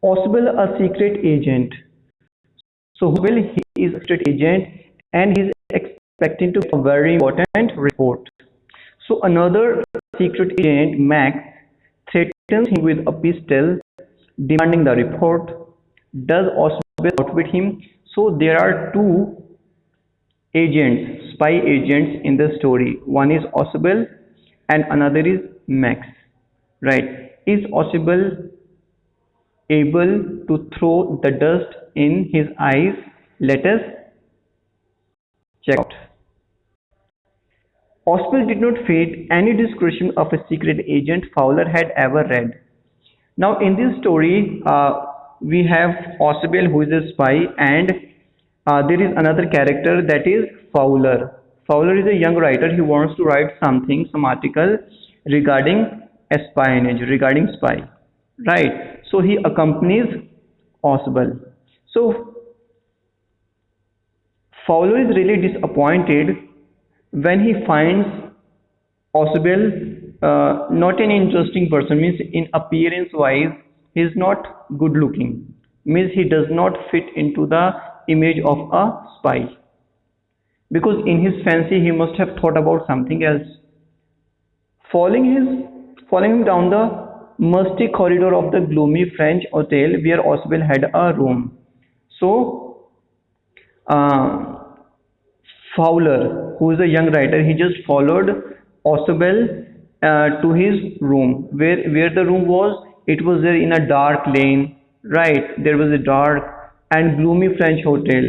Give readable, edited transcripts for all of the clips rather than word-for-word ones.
Possible a secret agent. So Will he is a secret agent and he's expecting to get a very important report. So another secret agent, Max, threatens him with a pistol, demanding the report. Does Oswald outwit him? So there are two agents, spy agents in the story. One is Oswald and another is Max. Right? Is Oswald able to throw the dust in his eyes? Let us check out. Oswald did not fade any description of a secret agent Fowler had ever read. Now, in this story, we have Oswald who is a spy, and there is another character that is Fowler. Fowler is a young writer. He wants to write something, some article regarding espionage, regarding spy, right? So he accompanies Oswald. So Fowler is really disappointed when he finds Oswald not an interesting person, means in appearance wise he is not good looking, means he does not fit into the image of a spy, because in his fancy he must have thought about something else. Following him down the musty corridor of the gloomy French hotel where Oswald had a room. So uh, Fowler, who is a young writer, he just followed Oswald to his room. Where the room was, it was there in a dark lane, right? There was a dark and gloomy French hotel,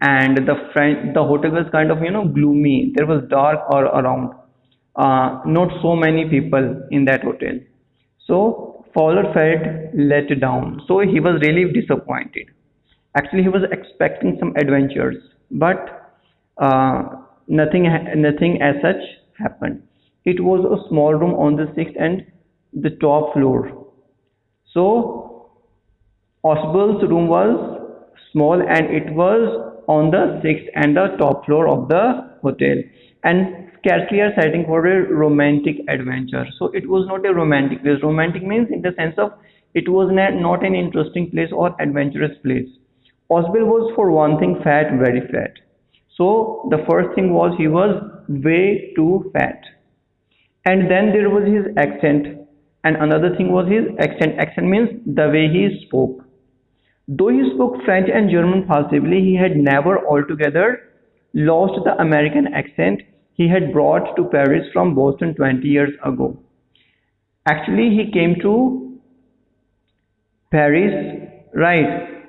and the hotel was kind of gloomy. There was dark all around. Not so many people in that hotel. So Fowler felt let down. So he was really disappointed. Actually, he was expecting some adventures, but nothing as such happened. It was a small room on the sixth and the top floor. So Oswald's room was small and it was on the sixth and the top floor of the hotel, and scarcely a setting for a romantic adventure. So it was not a romantic place. Romantic means in the sense of it was not an interesting place or adventurous place. Oswald was for one thing fat, very fat. So the first thing was he was way too fat. And then there was his accent. And another thing was his accent. Accent means the way he spoke. Though he spoke French and German passably, he had never altogether lost the American accent he had brought to Paris from Boston 20 years ago. Actually, he came to Paris, right,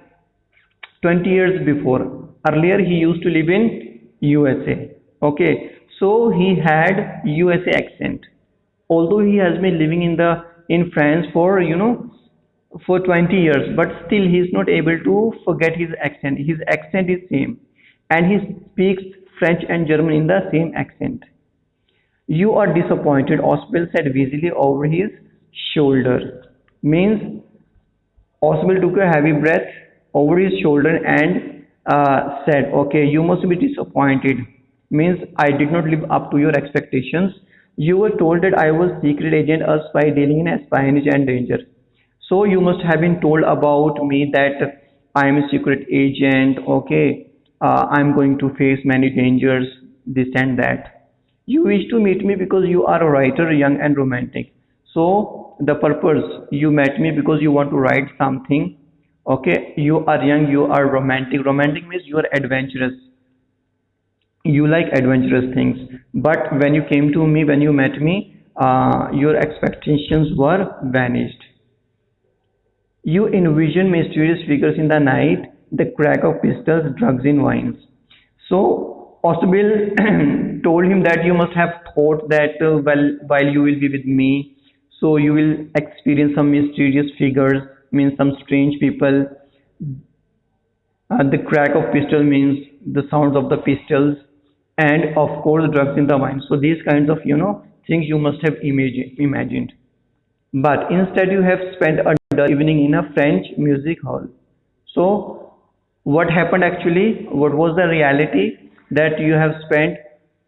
20 years before. Earlier, he used to live in USA. Okay, so he had USA accent. Although he has been living in France for for 20 years, but still he is not able to forget his accent. His accent is same, and he speaks French and German in the same accent. You are disappointed, Oswald said wheezily over his shoulder. Means Oswald took a heavy breath over his shoulder and said, okay, you must be disappointed. Means I did not live up to your expectations. You were told that I was secret agent, a spy dealing in espionage and danger. So you must have been told about me that I am a secret agent, okay, I'm going to face many dangers, this and that. You wish to meet me because you are a writer, young and romantic. So the purpose you met me because you want to write something. Okay, you are young, you are romantic. Romantic means you are adventurous. You like adventurous things. But when you came to me, when you met me, your expectations were vanished. You envision mysterious figures in the night, the crack of pistols, drugs in wines. So Oswald told him that you must have thought that while you will be with me, so you will experience some mysterious figures, means some strange people. The crack of pistol means the sounds of the pistols, and of course drugs in the wine. So these kinds of things you must have imagined. But instead you have spent a dull evening in a French music hall. So what happened actually? What was the reality? That you have spent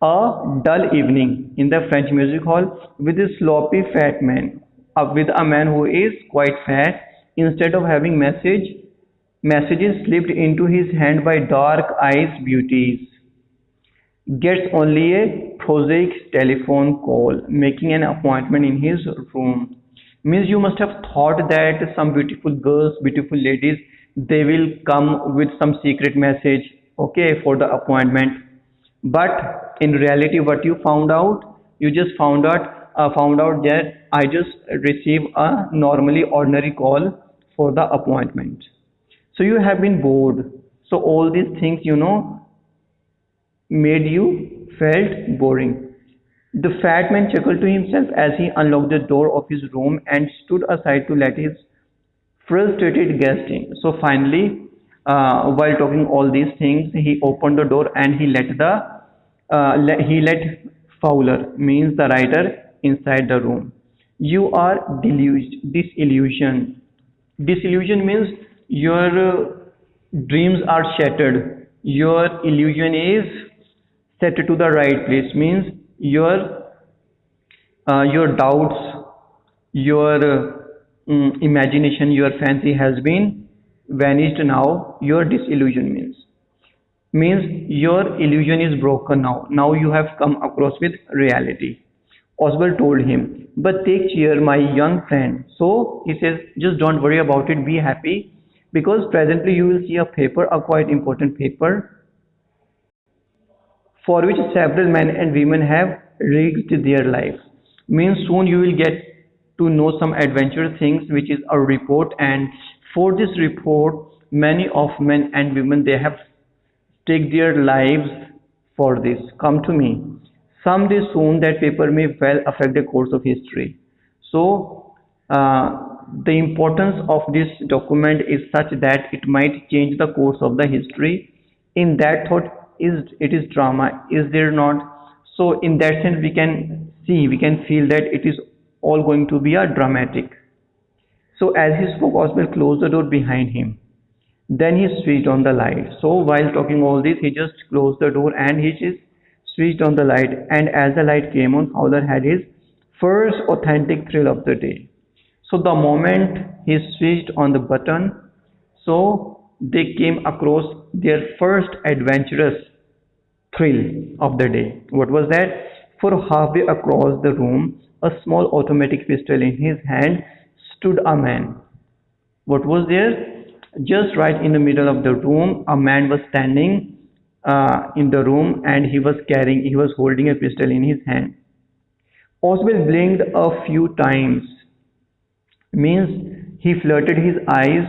a dull evening in the French music hall with a sloppy fat man, with a man who is quite fat instead of having messages slipped into his hand by dark eyes beauties. Gets only a prosaic telephone call, making an appointment in his room. Means you must have thought that some beautiful girls, beautiful ladies, they will come with some secret message, okay, for the appointment. But in reality, what you found out, you just found out that I just received a normally ordinary call for the appointment. So you have been bored. So all these things, made you felt boring. The fat man chuckled to himself as he unlocked the door of his room and stood aside to let his frustrated guest in. So finally, while talking all these things, he opened the door and he let Fowler, means the writer, inside the room. You are disillusioned. Disillusion means your dreams are shattered. Your illusion is set to the right place. Means your doubts, your imagination, your fancy has been vanished now. Your disillusion means your illusion is broken now. Now you have come across with reality. Oswald told him, but take cheer, my young friend. So he says, just don't worry about it, be happy, because presently you will see a paper, a quite important paper, for which several men and women have risked their life. Means soon you will get to know some adventure things, which is a report, and for this report, many of men and women they have take their lives for this. Come to me. Someday soon that paper may well affect the course of history. So the importance of this document is such that it might change the course of the history. In that thought, is it is drama? Is there not? So in that sense, we can feel that it is all going to be a dramatic. So as he spoke, Oswald closed the door behind him. Then he switched on the light. So while talking all this, he just closed the door and he just switched on the light. And as the light came on, Fowler had his first authentic thrill of the day. So the moment he switched on the button, so they came across their first adventurous thrill of the day. What was that? For halfway across the room, a small automatic pistol in his hand, stood a man. What was there? Just right in the middle of the room, a man was standing in the room and he was holding a pistol in his hand. Oswald blinked a few times, means he flirted his eyes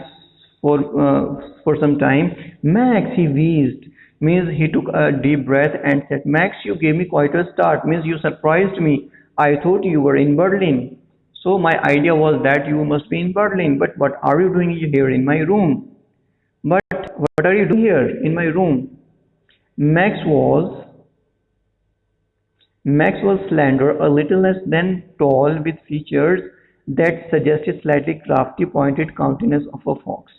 for some time. Max, he wheezed, means he took a deep breath and said, Max, you gave me quite a start, means you surprised me. I thought you were in Berlin. So my idea was that you must be in Berlin, but what are you doing here in my room? But what are you doing here in my room? Max was Max was slender, a little less than tall, with features that suggested slightly crafty, pointed countenance of a fox.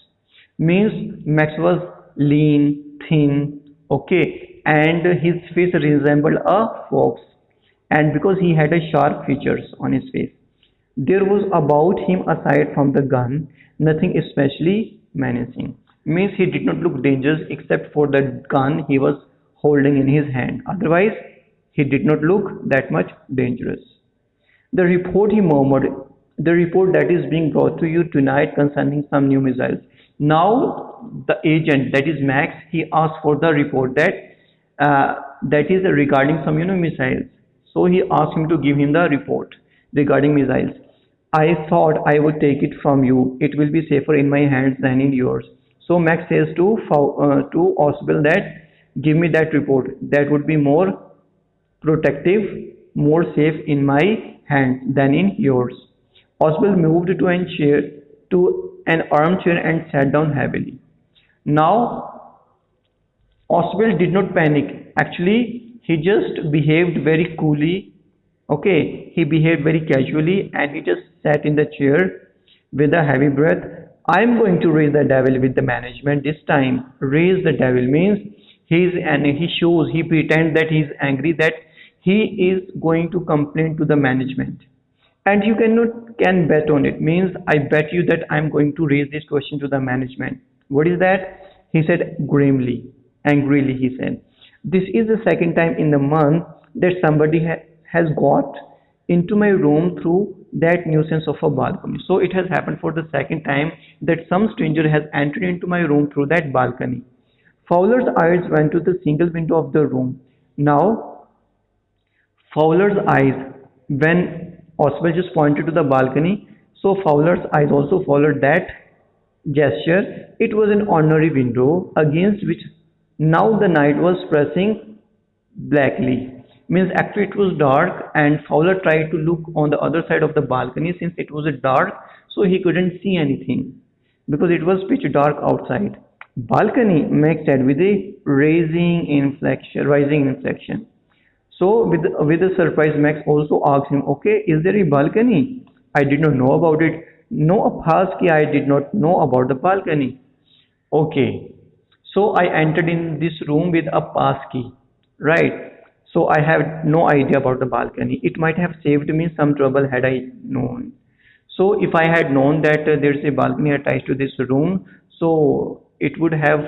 Means Max was lean, thin, okay, and his face resembled a fox, and because he had a sharp features on his face. There was about him, aside from the gun, nothing especially menacing. Means he did not look dangerous except for the gun he was holding in his hand. Otherwise, he did not look that much dangerous. The report, he murmured, the report that is being brought to you tonight concerning some new missiles. Now, the agent, that is Max, he asked for the report that is regarding some missiles. So he asked him to give him the report regarding missiles. I thought I would take it from you. It will be safer in my hands than in yours. So Max says to Oswald that give me that report. That would be more protective, more safe in my hands than in yours. Oswald moved to an armchair and sat down heavily. Now Oswald did not panic. Actually, he just behaved very coolly. Okay, he behaved very casually and he just sat in the chair with a heavy breath. I'm going to raise the devil with the management this time. Raise the devil means he pretends that he's angry, that he is going to complain to the management. and you can bet on it, means I bet you that I'm going to raise this question to the management. What is that? He said grimly, angrily. He said, this is the second time in the month that somebody has got into my room through that nuisance of a balcony. So it has happened for the second time that some stranger has entered into my room through that balcony. Fowler's eyes went to the single window of the room. Now Fowler's eyes, when Oswald just pointed to the balcony, so Fowler's eyes also followed that gesture. It was an ordinary window against which now the night was pressing blackly. Means actually it was dark, and Fowler tried to look on the other side of the balcony since it was dark, so he couldn't see anything because it was pitch dark outside. Balcony, Max said with a rising inflection. So with a surprise, Max also asked him, "Okay, is there a balcony? I did not know about it." No, Apaski, I did not know about the balcony. Okay, so I entered in this room with a pass key, right? So I have no idea about the balcony. It might have saved me some trouble had I known. So if I had known that there's a balcony attached to this room, so it would have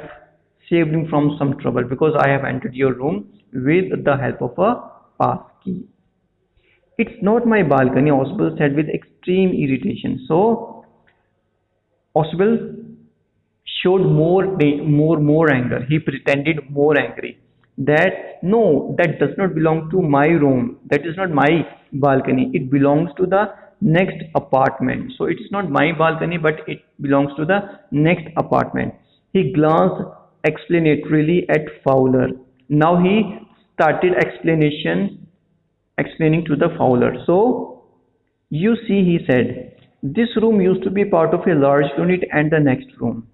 saved me from some trouble because I have entered your room with the help of a pass key. It's not my balcony, Oswald said with extreme irritation. So Oswald showed more anger. He pretended more angry. That no, that does not belong to my room. That is not my balcony. It belongs to the next apartment. So it is not my balcony, but it belongs to the next apartment. He glanced explanatorily at Fowler. Now he started explaining to the Fowler. So you see, he said, this room used to be part of a large unit and the next room.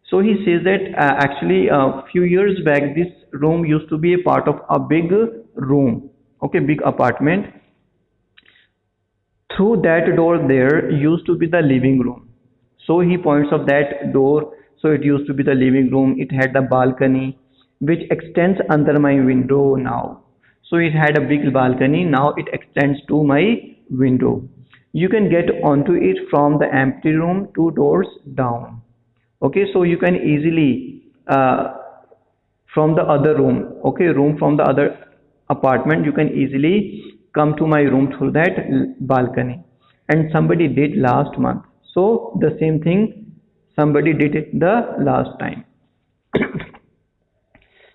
So he says that actually a few years back this room used to be a part of a big room, okay, big apartment. Through that door there used to be the living room. So he points of that door. So it used to be the living room. It had the balcony which extends under my window now. So it had a big balcony. Now it extends to my window. You can get onto it from the empty room 2 doors down. Okay, so you can easily from the other room, okay, room from the other apartment, you can easily come to my room through that balcony. And somebody did last month. So the same thing somebody did it the last time.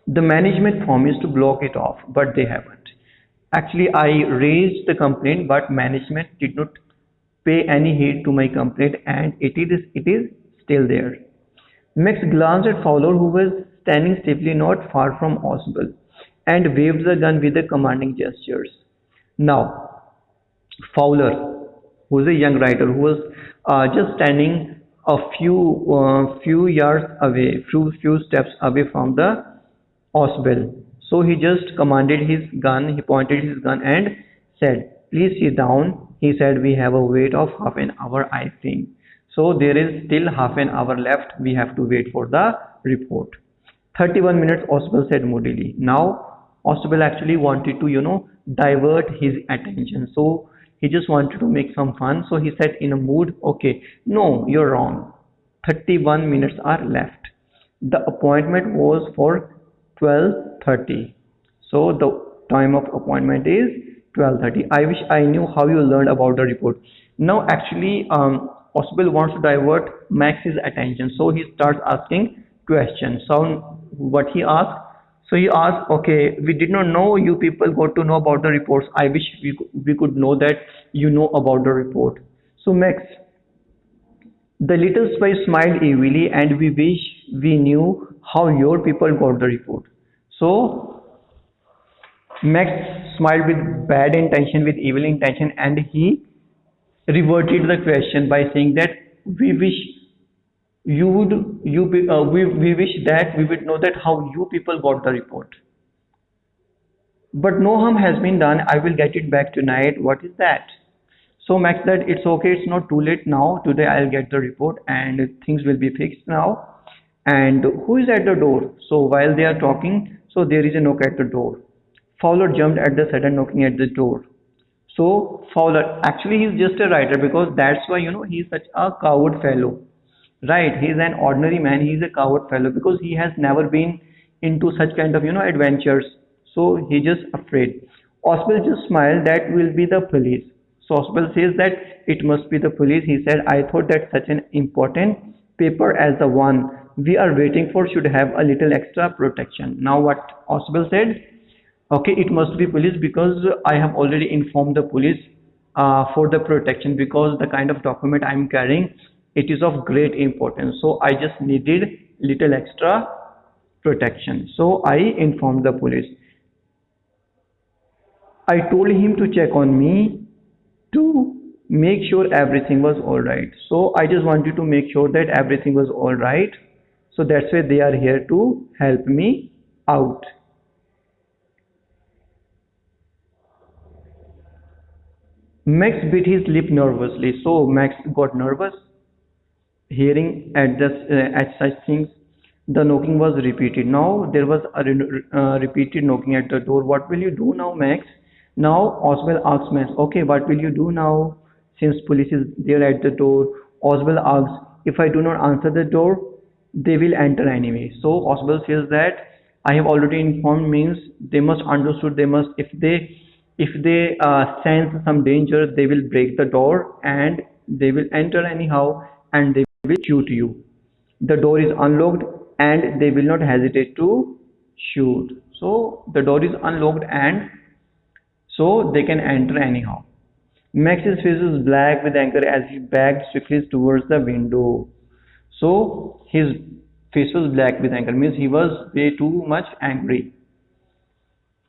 The management promised to block it off, but they haven't. Actually, I raised the complaint, but management did not pay any heed to my complaint, and it is still there. Max glanced at Fowler, who was standing stiffly not far from Oswald, and waved the gun with a commanding gestures. Now, Fowler, who is a young writer, who was just standing a few yards away, few steps away from the Oswald. So he just commanded his gun. He pointed his gun and said, "Please sit down." He said, "We have a wait of half an hour, I think." So there is still half an hour left. We have to wait for the report. 31 minutes, Oswald said moodily. Now, Oswald actually wanted to, divert his attention. So he just wanted to make some fun. So he said in a mood, okay, no, you're wrong. 31 minutes are left. The appointment was for 12:30. So the time of appointment is 12:30. I wish I knew how you learned about the report. Now actually, Oswald wants to divert Max's attention. So he starts asking questions. So what he asked? So he asked, okay, we did not know you people got to know about the reports. I wish we could know that you know about the report. So Max, the little spy smiled evilly, and we wish we knew how your people got the report. So Max smiled with bad intention, with evil intention, and he reverted the question by saying that we wish we wish that we would know that how you people got the report. But no harm has been done. I will get it back tonight. What is that? So Max said, it's okay. It's not too late now. Today I'll get the report and things will be fixed now. And who is at the door? So while they are talking, so there is a knock at the door. Fowler jumped at the sudden knocking at the door. So Fowler, actually he's just a writer because that's why he's such a coward fellow. Right, he's an ordinary man, he's a coward fellow because he has never been into such kind of adventures. So he's just afraid. Oswald just smiled, that will be the police. So Oswald says that it must be the police. He said, I thought that such an important paper as the one we are waiting for should have a little extra protection. Now what Oswald said? Okay, it must be police because I have already informed the police for the protection because the kind of document I'm carrying, it is of great importance. So I just needed little extra protection. So I informed the police. I told him to check on me to make sure everything was all right. So I just wanted to make sure that everything was all right. So that's why they are here to help me out. Max bit his lip nervously. So Max got nervous hearing at such things. The knocking was repeated. Now there was a repeated knocking at the door. What will you do now, Max? Now Oswald asks Max, okay, what will you do now since police is there at the door? Oswald asks, if I do not answer the door, they will enter anyway. So Oswald says that I have already informed means they must understood, they must, if they sense some danger, they will break the door and they will enter anyhow and they will shoot you. The door is unlocked and they will not hesitate to shoot. So the door is unlocked and so they can enter anyhow. Max's face was black with anger as he backed swiftly towards the window. So his face was black with anger, means he was way too much angry.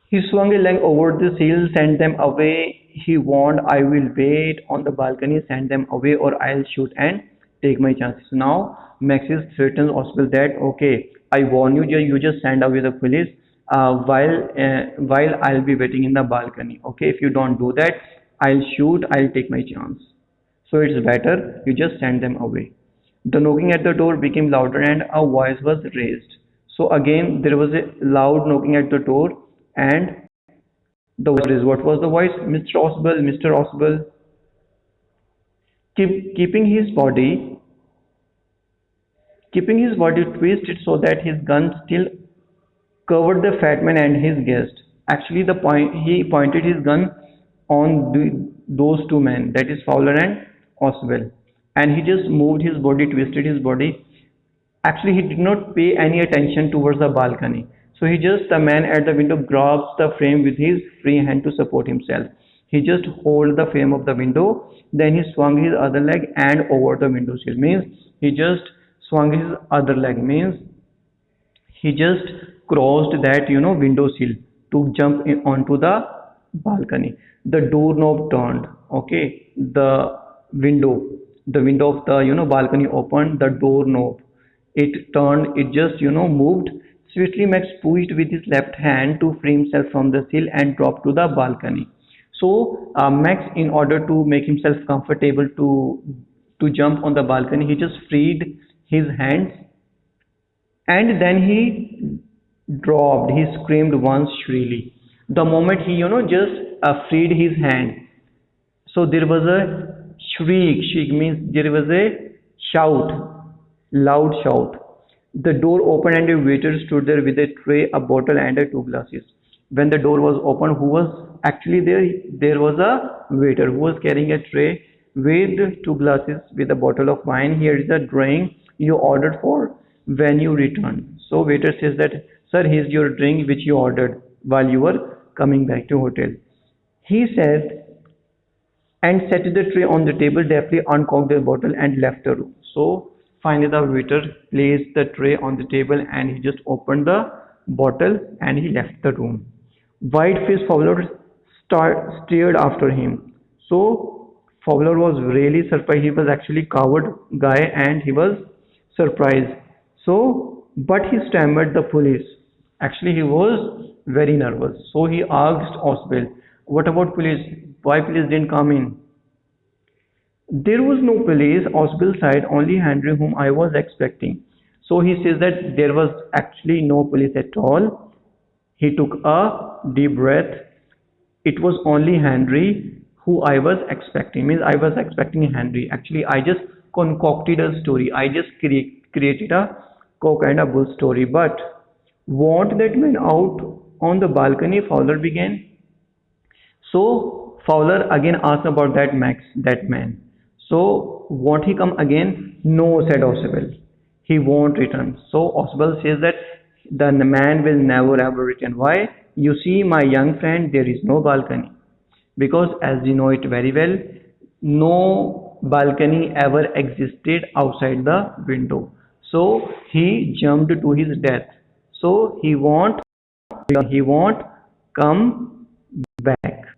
He swung a leg over the sill, sent them away. He warned, I will wait on the balcony, send them away, or I'll shoot and take my chances. Now, Maxis threatens Oswald that, okay, I warn you, you just send away the police while I'll be waiting in the balcony. Okay, if you don't do that, I'll shoot, I'll take my chance. So it's better you just send them away. The knocking at the door became louder and a voice was raised. So again, there was a loud knocking at the door and the voice is what was the voice? Mr. Oswald, Mr. Oswald, keeping his body twisted so that his gun still covered the fat man and his guest. Actually, he pointed his gun on those two men, that is Fowler and Oswald, and he just moved his body, twisted his body. Actually, he did not pay any attention towards the balcony. So the man at the window grabs the frame with his free hand to support himself. He just hold the frame of the window, then he swung his other leg and over the window sill. Means he just swung his other leg. Means he just crossed that window sill to jump onto the balcony. The doorknob turned. Okay, the window of the balcony opened. The doorknob, it turned. It just moved. Swiftly, Max pushed with his left hand to free himself from the sill and dropped to the balcony. So Max, in order to make himself comfortable to jump on the balcony, he just freed his hands and then he dropped. He screamed once shrilly. The moment he just freed his hand, so there was a shriek. Shriek means there was a shout, loud shout. The door opened and a waiter stood there with a tray, a bottle, and two glasses. When the door was opened, who was actually there? There was a waiter who was carrying a tray with two glasses with a bottle of wine. Here is a drink you ordered for when you return. So waiter says that, sir, here's your drink which you ordered while you were coming back to hotel. He said and set the tray on the table, deftly uncorked the bottle and left the room. So finally the waiter placed the tray on the table and he just opened the bottle and he left the room. White-faced Fowler stared after him. So Fowler was really surprised. He was actually coward guy and he was surprised. So, but he stammered the police. Actually, he was very nervous. So he asked Oswald, "What about police? Why police didn't come in?" There was no police. Oswald sighed, only Henry, whom I was expecting. So he says that there was actually no police at all. He took a deep breath. It was only Henry who I was expecting. Means I was expecting Henry. Actually, I just concocted a story. I just created a cock and a bull story. But want that man out on the balcony, Fowler began. So Fowler again asked about that Max, that man. So won't he come again? No, said Oswald. He won't return. So Oswald says that the man will never ever return. Why? You see, my young friend, there is no balcony. Because as you know it very well, no balcony ever existed outside the window. So he jumped to his death. So he won't come back.